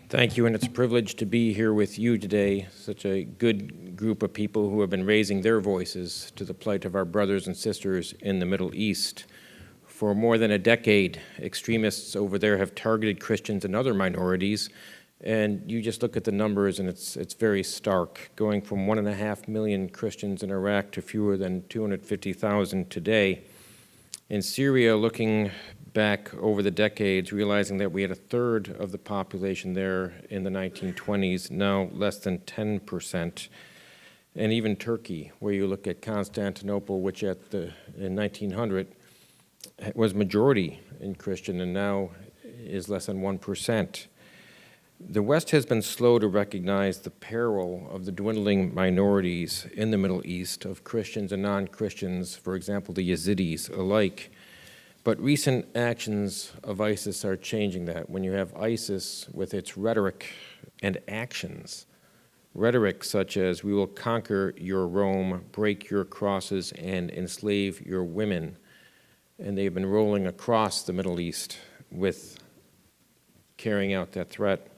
Thank you, and it's a privilege to be here with you today, such a good group of people who have been raising their voices to the plight of our brothers and sisters in the Middle East. For more than a decade, extremists over there have targeted Christians and other minorities, and you just look at the numbers and it's very stark, going from 1.5 million Christians in Iraq to fewer than 250,000 today. In Syria, looking back over the decades, realizing that we had a third of the population there in the 1920s, now less than 10%. And even Turkey, where you look at Constantinople, which in 1900 was majority in Christian and now is less than 1%. The West has been slow to recognize the peril of the dwindling minorities in the Middle East of Christians and non-Christians, for example, the Yazidis alike. But recent actions of ISIS are changing that. When you have ISIS with its rhetoric and actions, rhetoric such as, "We will conquer your Rome, break your crosses, and enslave your women," and they've been rolling across the Middle East with carrying out that threat.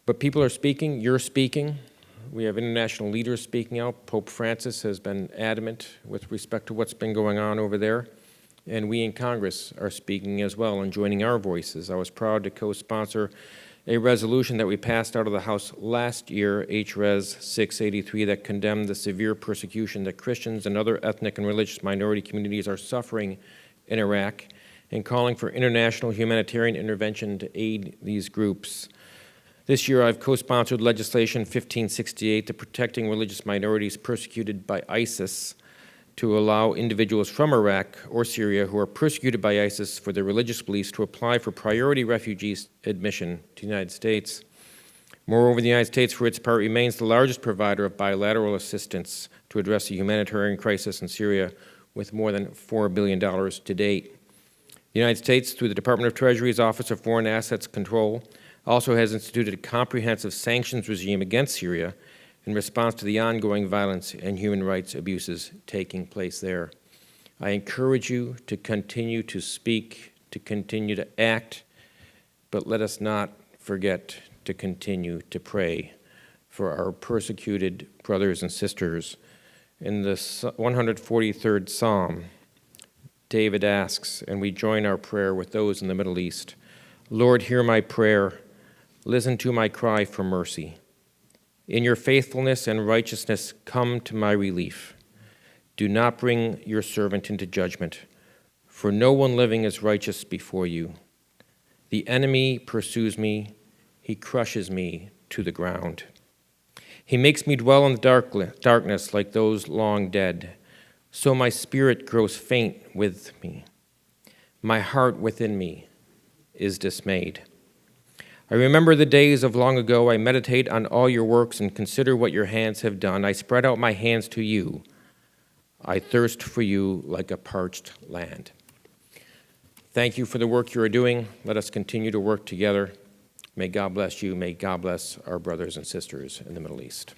But people are speaking, you're speaking. We have international leaders speaking out. Pope Francis has been adamant with respect to what's been going on over there. And we in Congress are speaking as well and joining our voices. I was proud to co-sponsor a resolution that we passed out of the House last year, H-Res 683, that condemned the severe persecution that Christians and other ethnic and religious minority communities are suffering in Iraq, and calling for international humanitarian intervention to aid these groups. This year, I've co-sponsored legislation 1568, the Protecting Religious Minorities Persecuted by ISIS, to allow individuals from Iraq or Syria who are persecuted by ISIS for their religious beliefs to apply for priority refugee admission to the United States. Moreover, the United States, for its part, remains the largest provider of bilateral assistance to address the humanitarian crisis in Syria, with more than $4 billion to date. The United States, through the Department of Treasury's Office of Foreign Assets Control, also has instituted a comprehensive sanctions regime against Syria in response to the ongoing violence and human rights abuses taking place there. I encourage you to continue to speak, to continue to act, but let us not forget to continue to pray for our persecuted brothers and sisters. In the 143rd Psalm, David asks, and we join our prayer with those in the Middle East, "Lord, hear my prayer. Listen to my cry for mercy. In your faithfulness and righteousness, come to my relief. Do not bring your servant into judgment, for no one living is righteous before you. The enemy pursues me. He crushes me to the ground. He makes me dwell in the darkness like those long dead. So my spirit grows faint with me. My heart within me is dismayed. I remember the days of long ago. I meditate on all your works and consider what your hands have done. I spread out my hands to you. I thirst for you like a parched land." Thank you for the work you are doing. Let us continue to work together. May God bless you. May God bless our brothers and sisters in the Middle East.